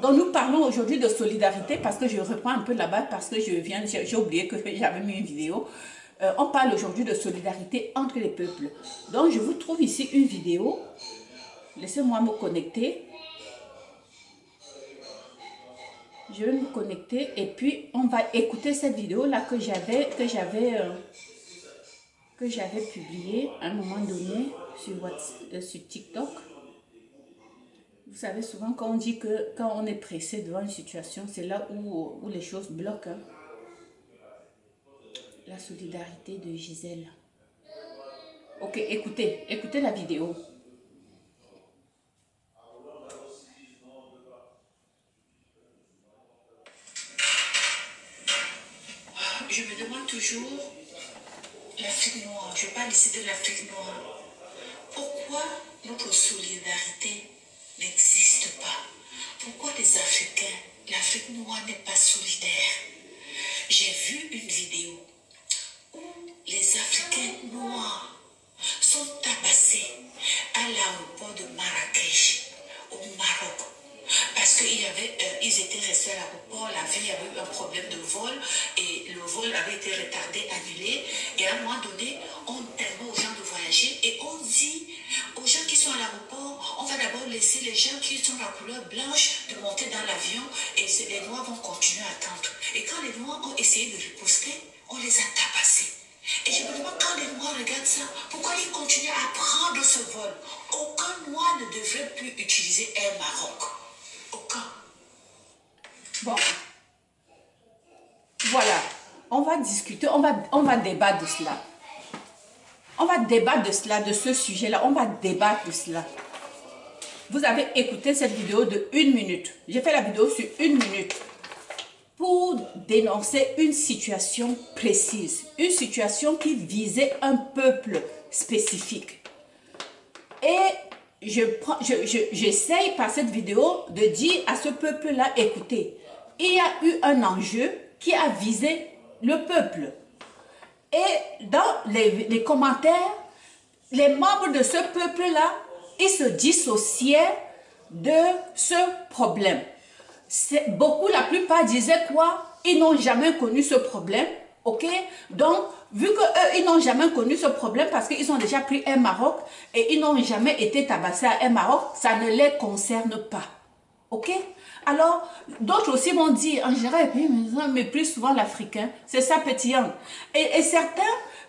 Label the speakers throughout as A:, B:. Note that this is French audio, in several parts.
A: Donc nous parlons aujourd'hui de solidarité parce que je reprends un peu là-bas parce que j'ai oublié que j'avais mis une vidéo. On parle aujourd'hui de solidarité entre les peuples. Donc je vous trouve ici une vidéo. Laissez-moi me connecter. Je vais me connecter et puis on va écouter cette vidéo là que j'avais publiée à un moment donné sur TikTok. Vous savez, souvent quand on dit que quand on est pressé devant une situation, c'est là où les choses bloquent. Hein. La solidarité de Gisèle. Ok, écoutez la vidéo.
B: Je me demande toujours, l'Afrique noire, je parle ici de l'Afrique noire, pourquoi notre solidarité n'existe pas? Pourquoi les Africains, l'Afrique noire n'est pas solidaire? J'ai vu une vidéo où les Africains noirs sont tabassés à l'aéroport de Marrakech, au Maroc. Parce ils étaient restés à l'aéroport, la veille, il y avait eu un problème de vol et le vol avait été retardé, annulé. Et à un moment donné, on permet aux gens de voyager et on dit aux gens qui sont à l'aéroport, on va d'abord laisser les gens qui sont la couleur blanche de monter dans l'avion et les Noirs vont continuer à attendre. Et quand les Noirs ont essayé de riposter, on les a tabassés. Et je me demande, quand les Noirs regardent ça, pourquoi ils continuent à prendre ce vol? Aucun Noir ne devrait plus utiliser Air Maroc. Aucun.
A: Bon. Voilà. On va discuter, on va débattre de cela. On va débattre de cela, de ce sujet-là. On va débattre de cela. Vous avez écouté cette vidéo de 1 minute. J'ai fait la vidéo sur 1 minute. Pour dénoncer une situation précise, une situation qui visait un peuple spécifique. Et j'essaye par cette vidéo de dire à ce peuple-là, écoutez, il y a eu un enjeu qui a visé le peuple. Et dans les commentaires, les membres de ce peuple-là, ils se dissociaient de ce problème. Beaucoup, la plupart disaient quoi? Ils n'ont jamais connu ce problème, ok? Donc, vu qu'eux, ils n'ont jamais connu ce problème parce qu'ils ont déjà pris un Maroc et ils n'ont jamais été tabassés à un Maroc, ça ne les concerne pas, ok? Alors, d'autres aussi vont dire, en général, mais plus souvent l'Africain, c'est ça pétillant. Et certains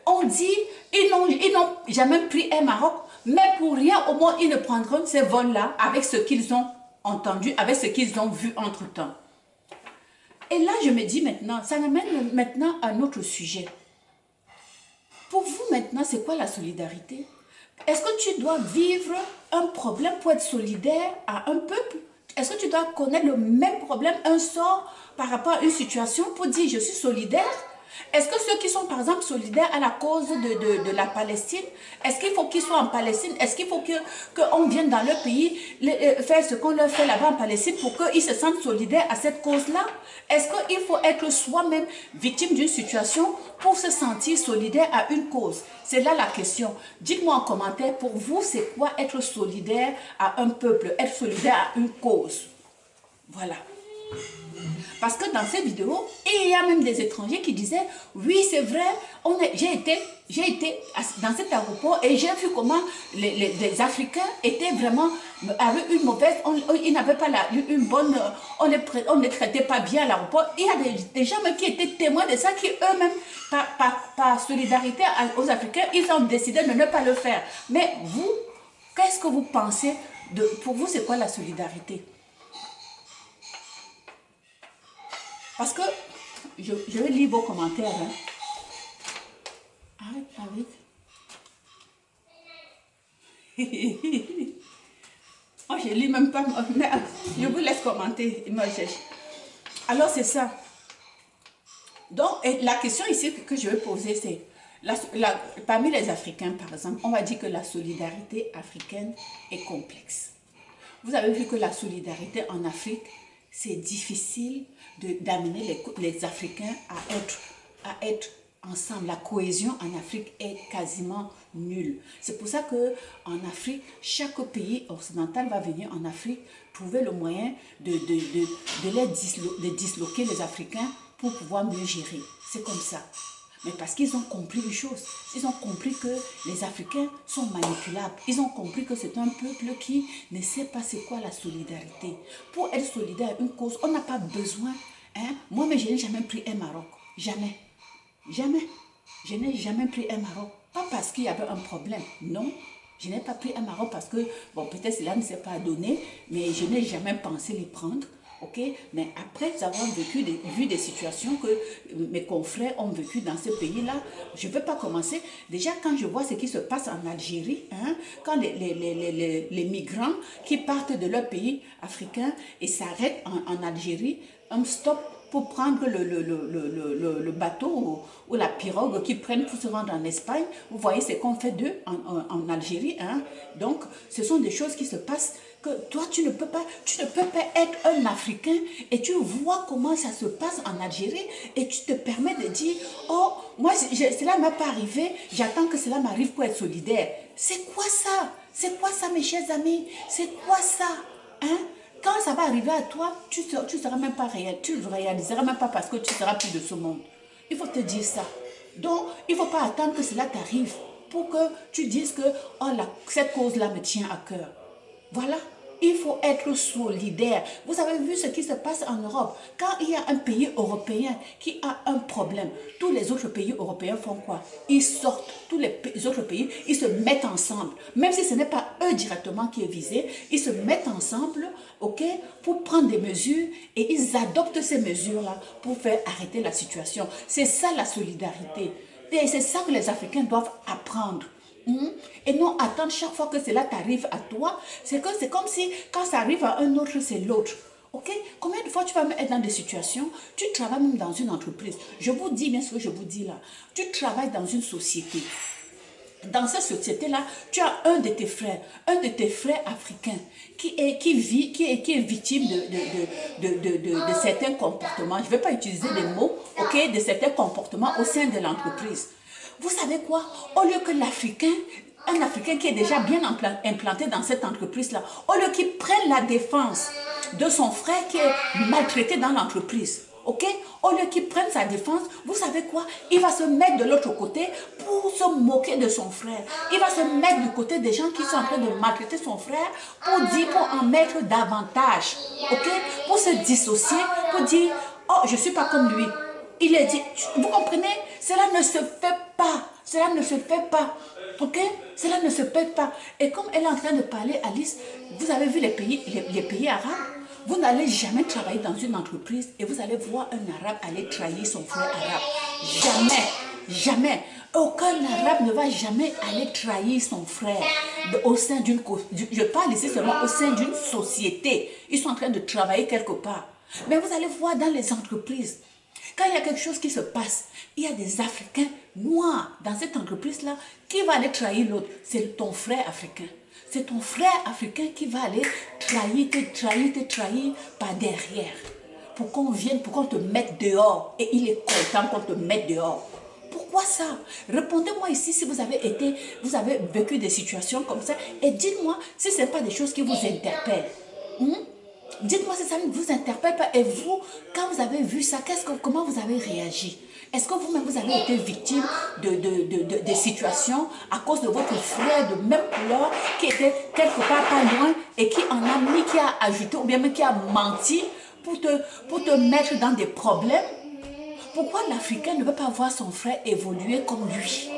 A: ont dit, ils n'ont jamais pris un Maroc, mais pour rien, au moins, ils ne prendront ces vols-là avec ce qu'ils ont entendu, avec ce qu'ils ont vu entre-temps. Et là, je me dis maintenant, ça m'amène maintenant à un autre sujet. Pour vous maintenant, c'est quoi la solidarité? Est-ce que tu dois vivre un problème pour être solidaire à un peuple? Est-ce que tu dois connaître le même problème, un sort par rapport à une situation pour dire je suis solidaire? Est-ce que ceux qui sont par exemple solidaires à la cause de la Palestine, est-ce qu'il faut qu'ils soient en Palestine? Est-ce qu'il faut qu'on vienne dans leur pays faire ce qu'on leur fait là-bas en Palestine pour qu'ils se sentent solidaires à cette cause-là? Est-ce qu'il faut être soi-même victime d'une situation pour se sentir solidaire à une cause? C'est là la question. Dites-moi en commentaire, pour vous, c'est quoi être solidaire à un peuple, être solidaire à une cause? Voilà. Parce que dans ces vidéos, il y a même des étrangers qui disaient, oui c'est vrai, j'ai été dans cet aéroport et j'ai vu comment les Africains étaient vraiment, avaient une mauvaise, ils n'avaient pas une bonne, on ne les traitait pas bien à l'aéroport. Il y a des gens qui étaient témoins de ça, qui eux-mêmes, par solidarité aux Africains, ils ont décidé de ne pas le faire. Mais vous, qu'est-ce que vous pensez pour vous, c'est quoi la solidarité? Parce que, je vais lire vos commentaires. Hein. Arrête. Oh, je ne lis même pas. Mais je vous laisse commenter. Alors, c'est ça. Donc, la question ici que je vais poser, c'est, parmi les Africains, par exemple, on va dire que la solidarité africaine est complexe. Vous avez vu que la solidarité en Afrique, c'est difficile d'amener les Africains à être ensemble. La cohésion en Afrique est quasiment nulle. C'est pour ça qu'en Afrique, chaque pays occidental va venir en Afrique trouver le moyen de disloquer les Africains pour pouvoir mieux gérer. C'est comme ça. Mais parce qu'ils ont compris une chose. Ils ont compris que les Africains sont manipulables. Ils ont compris que c'est un peuple qui ne sait pas c'est quoi la solidarité. Pour être solidaire à une cause, on n'a pas besoin. Hein? Moi, mais je n'ai jamais pris un Maroc. Jamais. Jamais. Je n'ai jamais pris un Maroc. Pas parce qu'il y avait un problème. Non. Je n'ai pas pris un Maroc parce que, bon, peut-être cela ne s'est pas donné, mais je n'ai jamais pensé les prendre. Ok, mais après avoir vu des situations que mes confrères ont vécues dans ce pays-là, je ne peux pas commencer. Déjà, quand je vois ce qui se passe en Algérie, hein, quand les migrants qui partent de leur pays africain et s'arrêtent en Algérie, un stop pour prendre le bateau ou la pirogue qu'ils prennent pour se rendre en Espagne. Vous voyez ce qu'on fait d'eux en Algérie. Hein? Donc, ce sont des choses qui se passent que toi, tu ne peux pas être un Africain et tu vois comment ça se passe en Algérie et tu te permets de dire, oh, moi, cela ne m'est pas arrivé, j'attends que cela m'arrive pour être solidaire. C'est quoi ça? C'est quoi ça, mes chers amis? C'est quoi ça? Hein? Quand ça va arriver à toi, tu seras même pas réel, tu ne le réaliseras même pas parce que tu seras plus de ce monde. Il faut te dire ça. Donc, il ne faut pas attendre que cela t'arrive pour que tu dises que oh, cette cause-là me tient à cœur. Voilà. Il faut être solidaire. Vous avez vu ce qui se passe en Europe. Quand il y a un pays européen qui a un problème, tous les autres pays européens font quoi? Ils sortent. Tous les autres pays, ils se mettent ensemble. Même si ce n'est pas eux directement qui est visé, ils se mettent ensemble, ok, pour prendre des mesures et ils adoptent ces mesures-là pour faire arrêter la situation. C'est ça la solidarité. Et c'est ça que les Africains doivent apprendre. Et non attendre chaque fois que cela t'arrive à toi. C'est comme si quand ça arrive à un autre, c'est l'autre. Ok? Combien de fois tu vas être dans des situations, tu travailles même dans une entreprise. Je vous dis bien ce que je vous dis là. Tu travailles dans une société. Dans cette société-là, tu as un de tes frères africains qui est victime de certains comportements. Je ne vais pas utiliser les mots, ok, de certains comportements au sein de l'entreprise. Vous savez quoi? Au lieu que un Africain qui est déjà bien implanté dans cette entreprise-là, au lieu qu'il prenne la défense de son frère qui est maltraité dans l'entreprise, ok? Au lieu qu'il prenne sa défense, vous savez quoi? Il va se mettre de l'autre côté pour se moquer de son frère. Il va se mettre du côté des gens qui sont en train de maltraiter son frère pour en mettre davantage, ok? Pour se dissocier, pour dire, oh, je ne suis pas comme lui. Il est dit, vous comprenez? Cela ne se fait pas. Cela ne se fait pas. Ok? Cela ne se fait pas. Et comme elle est en train de parler, Alice, vous avez vu les pays arabes? Vous n'allez jamais travailler dans une entreprise et vous allez voir un arabe aller trahir son frère arabe. Jamais. Jamais. Aucun arabe ne va jamais aller trahir son frère au sein d'une... Je parle ici seulement au sein d'une société. Ils sont en train de travailler quelque part. Mais vous allez voir dans les entreprises, quand il y a quelque chose qui se passe, il y a des Africains noirs dans cette entreprise-là qui va aller trahir l'autre. C'est ton frère africain. C'est ton frère africain qui va aller te trahir par derrière. Pour qu'on vienne, pour qu'on te mette dehors. Et il est content qu'on te mette dehors. Pourquoi ça? Répondez-moi ici si vous avez vécu des situations comme ça. Et dites-moi si ce n'est pas des choses qui vous interpellent. Dites-moi si ça ne vous interpelle pas. Et vous, quand vous avez vu ça, comment vous avez réagi? Est-ce que vous-même, vous avez été victime de situations à cause de votre frère de même couleur qui était quelque part pas loin et qui en a mis, qui a ajouté ou bien même qui a menti pour te mettre dans des problèmes? Pourquoi l'Africain ne veut pas voir son frère évoluer comme lui?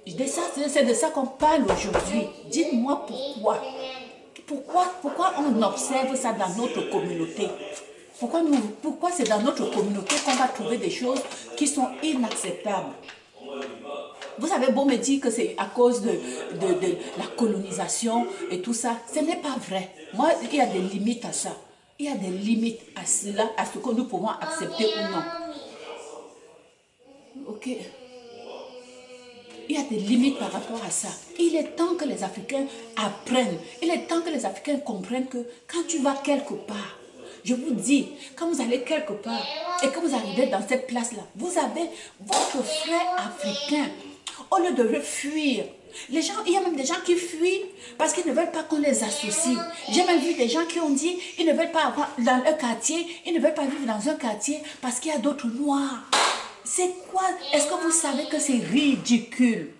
A: C'est de ça qu'on parle aujourd'hui. Dites-moi pourquoi. Pourquoi on observe ça dans notre communauté? Pourquoi c'est dans notre communauté qu'on va trouver des choses qui sont inacceptables? Vous avez beau me dire que c'est à cause de la colonisation et tout ça. Ce n'est pas vrai. Moi, il y a des limites à ça. Il y a des limites à cela, à ce que nous pouvons accepter ou non. Ok. Il y a des limites par rapport à ça. Il est temps que les Africains apprennent. Il est temps que les Africains comprennent que quand tu vas quelque part, Je vous dis, quand vous allez quelque part et que vous arrivez dans cette place-là, vous avez votre frère africain. Au lieu de fuir, les gens, il y a même des gens qui fuient parce qu'ils ne veulent pas qu'on les associe. J'ai même vu des gens qui ont dit ils ne veulent pas avoir dans un quartier, ils ne veulent pas vivre dans un quartier parce qu'il y a d'autres noirs. C'est quoi? Est-ce que vous savez que c'est ridicule?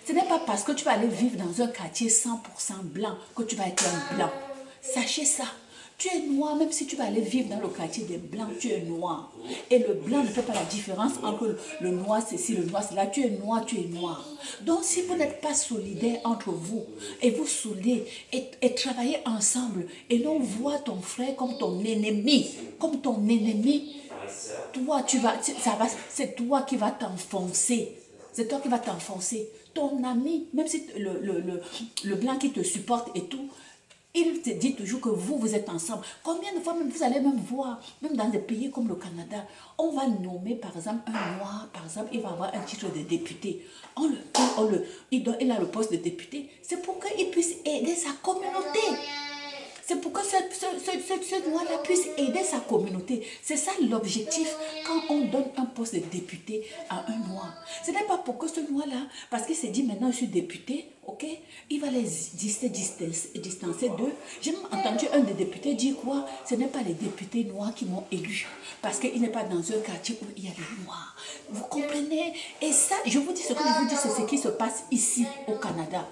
A: Ce n'est pas parce que tu vas aller vivre dans un quartier 100% blanc que tu vas être un blanc. Sachez ça. Tu es noir, même si tu vas aller vivre dans le quartier des blancs, tu es noir. Et le blanc ne fait pas la différence entre le noir ceci, le noir cela. Tu es noir, tu es noir. Donc si vous n'êtes pas solidaires entre vous, et vous soudez, et travaillez ensemble, et non voir ton frère comme ton ennemi, toi, c'est toi qui vas t'enfoncer. C'est toi qui vas t'enfoncer. Ton ami, même si le blanc qui te supporte et tout, il te dit toujours que vous êtes ensemble. Combien de fois même vous allez même voir, même dans des pays comme le Canada, on va nommer par exemple un noir, par exemple, il va avoir un titre de député. Il a le poste de député. C'est pour qu'il puisse aider sa communauté. C'est pour que ce noir-là puisse aider sa communauté. C'est ça l'objectif quand on donne un poste de député à un noir. Ce n'est pas pour que ce noir-là, parce qu'il s'est dit maintenant je suis député, ok, il va les distancer d'eux. J'ai même entendu un des députés dire quoi? Ce n'est pas les députés noirs qui m'ont élu, parce qu'il n'est pas dans un quartier où il y a des noirs. Vous comprenez? Et ça, je vous dis ce que je vous dis, c'est ce qui se passe ici au Canada.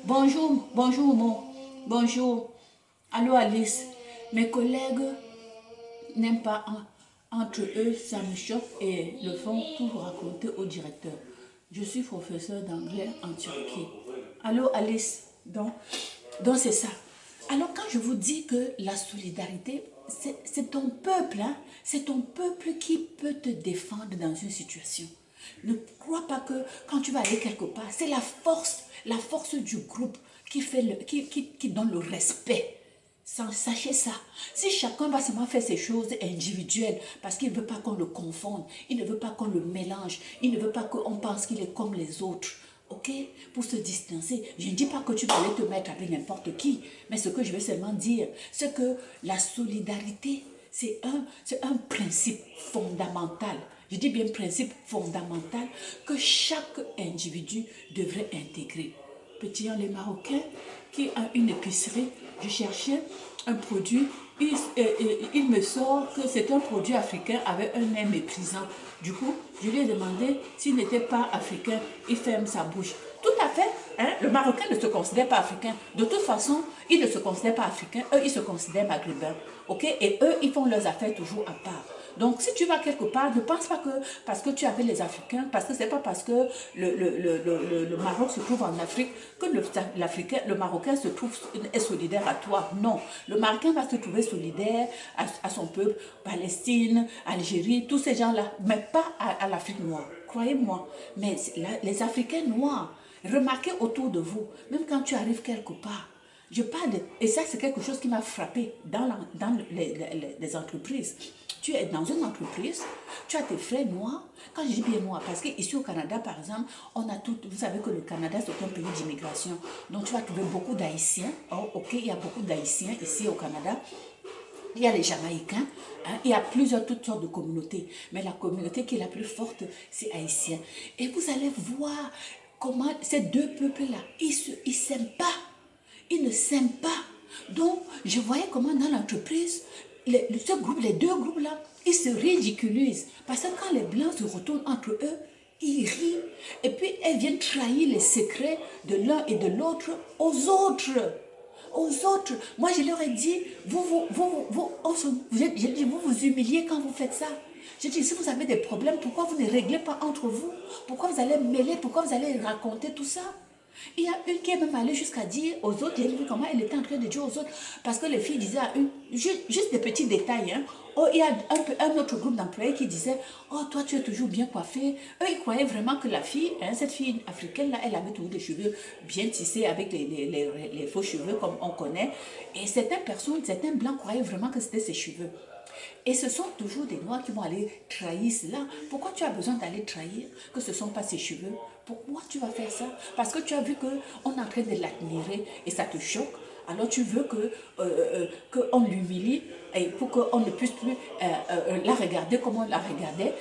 A: Bonjour, bonjour. Allô Alice, mes collègues n'aiment pas entre eux, ça me choque et le font tout raconter au directeur. Je suis professeur d'anglais en Turquie. Allô Alice, donc c'est ça. Alors quand je vous dis que la solidarité, c'est ton peuple, hein? C'est ton peuple qui peut te défendre dans une situation. Ne crois pas que quand tu vas aller quelque part, c'est la force du groupe qui donne le respect. Sachez ça. Si chacun va seulement faire ses choses individuelles, parce qu'il ne veut pas qu'on le confonde, il ne veut pas qu'on le mélange, il ne veut pas qu'on pense qu'il est comme les autres, ok? Pour se distancer. Je ne dis pas que tu vas aller te mettre avec n'importe qui, mais ce que je veux seulement dire, c'est que la solidarité, c'est un principe fondamental. Je dis bien principe fondamental que chaque individu devrait intégrer. Petit, les Marocains qui a une épicerie, je cherchais un produit, il me sort que c'est un produit africain avec un air méprisant. Du coup, je lui ai demandé s'il n'était pas africain, il ferme sa bouche. Tout à fait, hein, le Marocain ne se considère pas africain. De toute façon, il ne se considère pas africain, eux, ils se considèrent maghrébins. Ok? Et eux, ils font leurs affaires toujours à part. Donc, si tu vas quelque part, ne pense pas que parce que tu avais les Africains, parce que c'est pas parce que le Maroc se trouve en Afrique que le Marocain est solidaire à toi. Non, le Marocain va se trouver solidaire à son peuple, Palestine, Algérie, tous ces gens-là, mais pas à l'Afrique noire. Croyez-moi, mais les Africains noirs, remarquez autour de vous, même quand tu arrives quelque part, je parle, et ça c'est quelque chose qui m'a frappé dans les entreprises. Tu es dans une entreprise, tu as tes frères noirs. Quand je dis bien noirs, parce qu'ici au Canada, par exemple, on a tout. Vous savez que le Canada, c'est un pays d'immigration. Donc, tu vas trouver beaucoup d'Haïtiens. Oh, ok, il y a beaucoup d'Haïtiens ici au Canada. Il y a les Jamaïcains, hein, il y a toutes sortes de communautés. Mais la communauté qui est la plus forte, c'est haïtien. Et vous allez voir comment ces deux peuples-là, ils ne s'aiment pas. Ils ne s'aiment pas. Donc, je voyais comment dans l'entreprise, les deux groupes-là, ils se ridiculisent. Parce que quand les Blancs se retournent entre eux, ils rient. Et puis, elles viennent trahir les secrets de l'un et de l'autre aux autres. Aux autres. Moi, je leur ai dit, vous vous humiliez quand vous faites ça. Je dis, si vous avez des problèmes, pourquoi vous ne réglez pas entre vous? Pourquoi vous allez mêler? Pourquoi vous allez raconter tout ça? Il y a une qui est même allée jusqu'à dire aux autres, j'ai vu comment elle était en train de dire aux autres, parce que les filles disaient à une, juste des petits détails, hein. Oh, il y a un autre groupe d'employés qui disait, oh, toi tu es toujours bien coiffée. Eux, ils croyaient vraiment que la fille, hein, cette fille africaine-là, elle avait toujours des cheveux bien tissés avec les faux cheveux comme on connaît. Et certaines blancs croyaient vraiment que c'était ses cheveux. Et ce sont toujours des noirs qui vont aller trahir cela. Pourquoi tu as besoin d'aller trahir que ce ne sont pas ses cheveux? Pourquoi tu vas faire ça? Parce que tu as vu qu'on est en train de l'admirer et ça te choque. Alors tu veux qu'on l'humilie. et pour qu'on ne puisse plus la regarder comme on la regardait.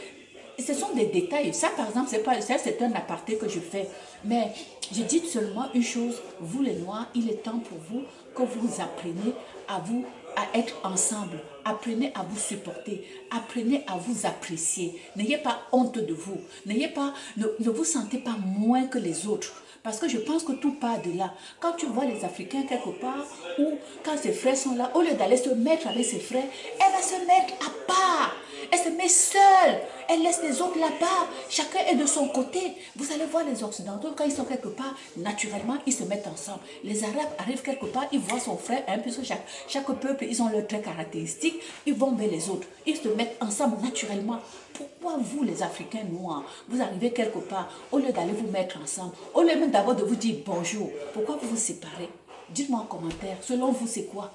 A: Ce sont des détails. Ça, par exemple, c'est un aparté que je fais. Mais je dis seulement une chose. Vous, les Noirs, il est temps pour vous que vous appreniez à être ensemble. Apprenez à vous supporter. Apprenez à vous apprécier. N'ayez pas honte de vous. Ne vous sentez pas moins que les autres. Parce que je pense que tout part de là. Quand tu vois les Africains quelque part, ou quand ses frères sont là, au lieu d'aller se mettre avec ses frères, elle va se mettre à part. Elle se met seule. Elle laisse les autres là-bas. Chacun est de son côté. Vous allez voir les Occidentaux, quand ils sont quelque part, naturellement, ils se mettent ensemble. Les Arabes arrivent quelque part, ils voient son frère, puisque chaque peuple, ils ont leurs traits caractéristiques, ils vont vers les autres. Ils se mettent ensemble naturellement. Pourquoi vous, les Africains noirs, vous arrivez quelque part, au lieu d'aller vous mettre ensemble, au lieu même d'abord de vous dire bonjour, pourquoi vous vous séparez? Dites-moi en commentaire, selon vous, c'est quoi?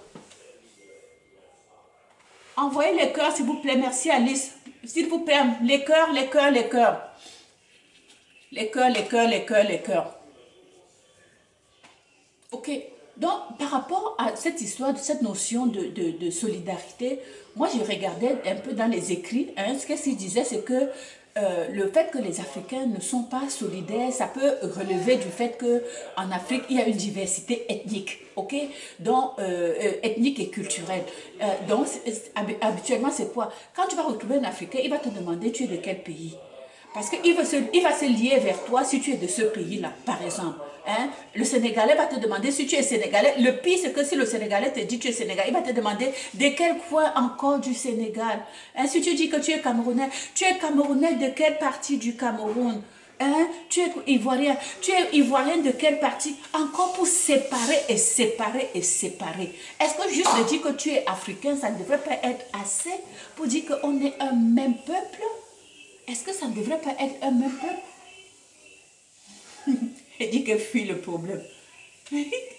A: Envoyez les cœurs, s'il vous plaît. Merci, Alice. S'il vous plaît, les cœurs, les cœurs, les cœurs. Les cœurs, les cœurs, les cœurs, les cœurs. Ok. Donc, par rapport à cette histoire, de cette notion de solidarité, moi, je regardais un peu dans les écrits. Ce qu'ils disaient, c'est que le fait que les Africains ne sont pas solidaires, ça peut relever du fait qu'en Afrique, il y a une diversité ethnique, ok? Donc, ethnique et culturelle. Donc, habituellement, c'est quoi? Quand tu vas retrouver un Africain, il va te demander, tu es de quel pays? Parce qu'il va se lier vers toi si tu es de ce pays-là, par exemple. Hein? Le Sénégalais va te demander si tu es Sénégalais. Le pire, c'est que si le Sénégalais te dit tu es Sénégalais, il va te demander de quel coin encore du Sénégal. Hein? Si tu dis que tu es Camerounais de quelle partie du Cameroun? Hein? Tu es Ivoirien de quelle partie? Encore pour séparer et séparer et séparer. Est-ce que juste de dire que tu es africain, ça ne devrait pas être assez pour dire qu'on est un même peuple? Est-ce que ça ne devrait pas être un même peuple? Elle dit qu'elle fuit le problème.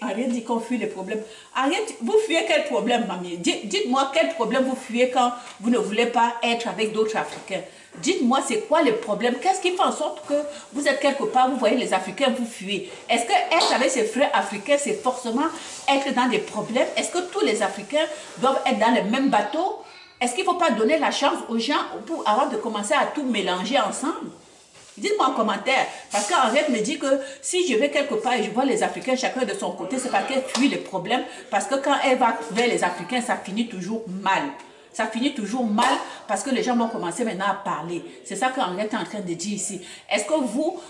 A: Ariel dit qu'on fuit le problème. Ariel, vous fuyez quel problème, mamie? Dites-moi quel problème vous fuyez quand vous ne voulez pas être avec d'autres Africains. Dites-moi c'est quoi le problème? Qu'est-ce qui fait en sorte que vous êtes quelque part, vous voyez les Africains, vous fuyez? Est-ce que être avec ses frères africains, c'est forcément être dans des problèmes? Est-ce que tous les Africains doivent être dans le même bateau? Est-ce qu'il ne faut pas donner la chance aux gens avant de commencer à tout mélanger ensemble? Dites-moi en commentaire, parce qu'Henriette me dit que si je vais quelque part et je vois les Africains chacun de son côté, c'est parce qu'elle fuit les problèmes, parce que quand elle va vers les Africains, ça finit toujours mal. Ça finit toujours mal parce que les gens vont commencer maintenant à parler. C'est ça qu'Henriette est en train de dire ici. Est-ce que vous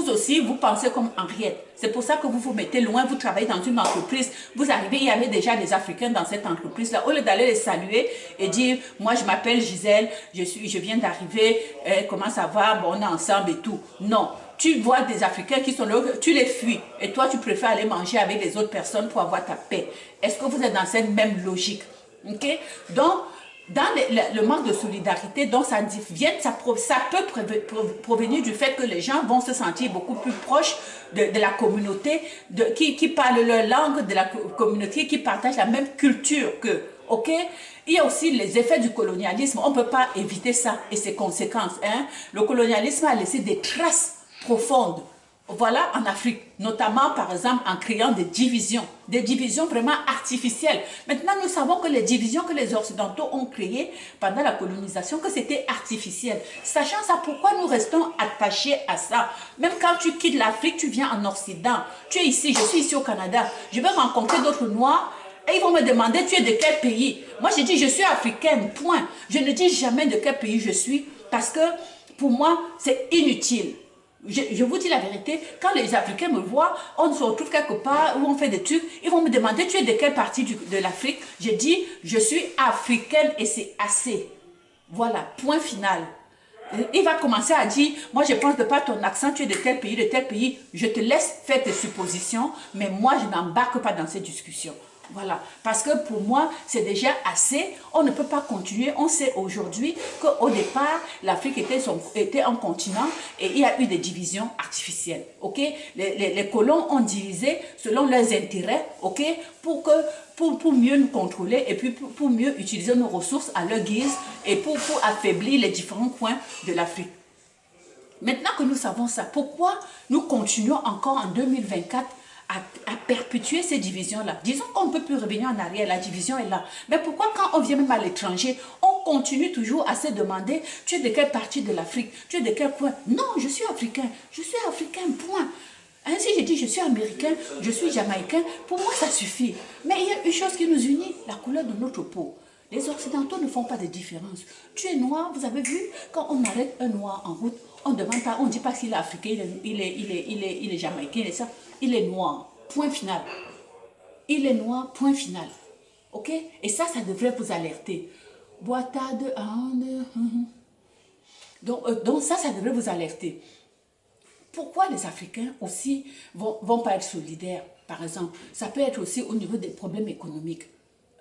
A: aussi, vous pensez comme Henriette? C'est pour ça que vous vous mettez loin, vous travaillez dans une entreprise, vous arrivez, il y avait déjà des Africains dans cette entreprise-là. Au lieu d'aller les saluer et dire, moi je m'appelle Gisèle, je viens d'arriver, comment ça va, bon, on est ensemble et tout. Non. Tu vois des Africains qui sont là, tu les fuis. Et toi, tu préfères aller manger avec les autres personnes pour avoir ta paix. Est-ce que vous êtes dans cette même logique? Ok? Donc, dans le manque de solidarité, donc ça peut provenir du fait que les gens vont se sentir beaucoup plus proches de la communauté, qui parlent leur langue, de la communauté, qui partagent la même culture qu'eux. Ok? Il y a aussi les effets du colonialisme. On ne peut pas éviter ça et ses conséquences. Hein? Le colonialisme a laissé des traces profondes. Voilà, en Afrique, notamment par exemple en créant des divisions vraiment artificielles. Maintenant, nous savons que les divisions que les Occidentaux ont créées pendant la colonisation, que c'était artificiel. Sachant ça, pourquoi nous restons attachés à ça? Même quand tu quittes l'Afrique, tu viens en Occident. Tu es ici, je suis ici au Canada. Je vais rencontrer d'autres Noirs et ils vont me demander, tu es de quel pays? Moi, je dis, je suis africaine, point. Je ne dis jamais de quel pays je suis parce que pour moi, c'est inutile. Je vous dis la vérité, quand les Africains me voient, on se retrouve quelque part où on fait des trucs, ils vont me demander, tu es de quelle partie de l'Afrique? Je dis, je suis africaine et c'est assez. Voilà, point final. Il va commencer à dire, moi je pense de pas ton accent, tu es de tel pays, je te laisse faire tes suppositions, mais moi je n'embarque pas dans ces discussions. Voilà, parce que pour moi, c'est déjà assez. On ne peut pas continuer. On sait aujourd'hui qu'au départ, l'Afrique était un continent et il y a eu des divisions artificielles. Ok, les colons ont divisé selon leurs intérêts, ok, pour mieux nous contrôler et puis pour mieux utiliser nos ressources à leur guise et pour affaiblir les différents coins de l'Afrique. Maintenant que nous savons ça, pourquoi nous continuons encore en 2024 à perpétuer ces divisions-là. Disons qu'on ne peut plus revenir en arrière, la division est là. Mais pourquoi quand on vient même à l'étranger, on continue toujours à se demander, tu es de quelle partie de l'Afrique, tu es de quel coin? Non, je suis africain, point. Ainsi, je dis, je suis américain, je suis jamaïcain, pour moi, ça suffit. Mais il y a une chose qui nous unit, la couleur de notre peau. Les Occidentaux ne font pas de différence. Tu es noir, vous avez vu, quand on arrête un noir en route, on ne demande pas, on ne dit pas s'il est africain, il est jamaïcain, il est ça. Il est noir, point final. Il est noir, point final. Ok? Et ça devrait vous alerter. Boitade, donc ça devrait vous alerter. Pourquoi les Africains aussi vont pas être solidaires, par exemple? Ça peut être aussi au niveau des problèmes économiques.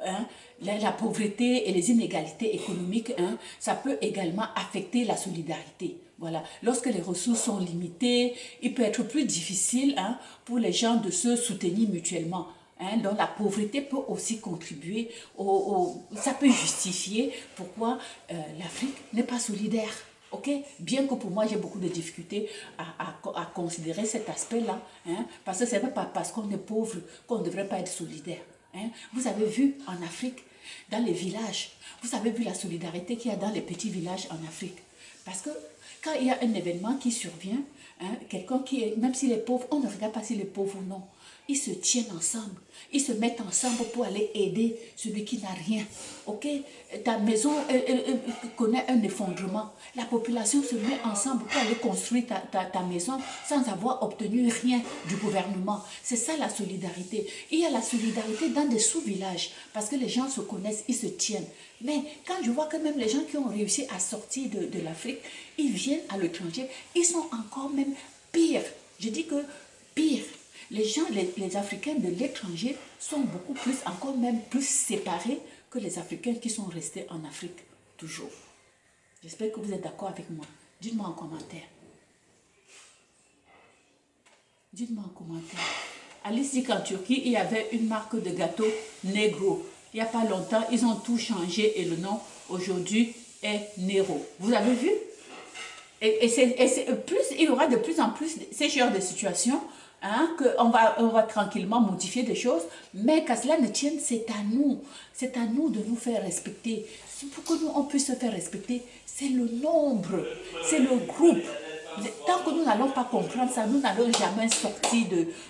A: Hein? La pauvreté et les inégalités économiques, hein, ça peut également affecter la solidarité. Voilà. Lorsque les ressources sont limitées, il peut être plus difficile, hein, pour les gens de se soutenir mutuellement. Hein, donc la pauvreté peut aussi contribuer, ça peut justifier pourquoi l'Afrique n'est pas solidaire. Okay? Bien que pour moi j'ai beaucoup de difficultés à considérer cet aspect-là, hein, parce que ce n'est pas parce qu'on est pauvre qu'on ne devrait pas être solidaire. Hein. Vous avez vu en Afrique, dans les villages, vous avez vu la solidarité qu'il y a dans les petits villages en Afrique. Parce que quand il y a un événement qui survient, hein, quelqu'un qui est, même s'il est pauvre, on ne regarde pas s'il est pauvre ou non. Ils se tiennent ensemble, ils se mettent ensemble pour aller aider celui qui n'a rien. Ok? Ta maison connaît un effondrement. La population se met ensemble pour aller construire ta maison sans avoir obtenu rien du gouvernement. C'est ça la solidarité. Il y a la solidarité dans des sous-villages parce que les gens se connaissent, ils se tiennent. Mais quand je vois que même les gens qui ont réussi à sortir de l'Afrique, ils viennent à l'étranger, ils sont encore même pires. Je dis que pire. Les gens, les Africains de l'étranger sont beaucoup plus, encore même plus séparés que les Africains qui sont restés en Afrique, toujours. J'espère que vous êtes d'accord avec moi. Dites-moi en commentaire. Dites-moi en commentaire. Alice dit qu'en Turquie, il y avait une marque de gâteau Negro. Il n'y a pas longtemps, ils ont tout changé et le nom aujourd'hui est Nero. Vous avez vu? Et plus, il y aura de plus en plus ces genres de situations. Hein, qu'on va tranquillement modifier des choses, mais qu'à cela ne tienne, c'est à nous de nous faire respecter. Pour que nous, on puisse se faire respecter, c'est le nombre, c'est le groupe. Tant que nous n'allons pas comprendre ça, nous n'allons jamais sortir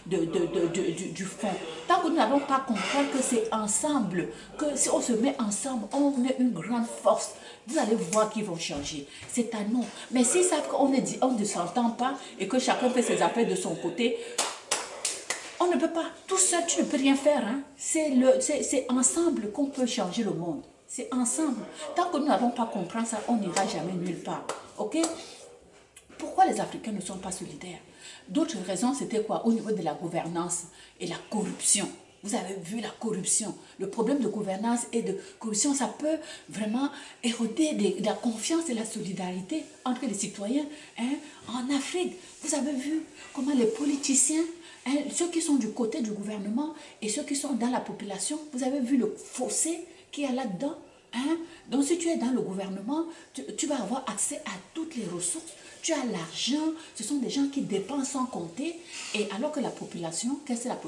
A: du fond. Tant que nous n'allons pas comprendre que c'est ensemble, que si on se met ensemble, on est une grande force. Vous allez voir qu'ils vont changer. C'est à nous. Mais s'ils savent qu'on ne s'entend pas et que chacun fait ses affaires de son côté, on ne peut pas. Tout seul, tu ne peux rien faire. Hein. C'est ensemble qu'on peut changer le monde. C'est ensemble. Tant que nous n'allons pas comprendre ça, on n'ira jamais nulle part. Ok? Pourquoi les Africains ne sont pas solidaires? D'autres raisons, c'était quoi? Au niveau de la gouvernance et la corruption. Vous avez vu la corruption. Le problème de gouvernance et de corruption, ça peut vraiment éroder la confiance et la solidarité entre les citoyens. Hein? En Afrique, vous avez vu comment les politiciens, hein, ceux qui sont du côté du gouvernement et ceux qui sont dans la population, vous avez vu le fossé qu'il y a là-dedans. Hein? Donc si tu es dans le gouvernement, tu vas avoir accès à toutes les ressources. Tu as l'argent, ce sont des gens qui dépensent sans compter. Et alors que la population, qu'est-ce que la population?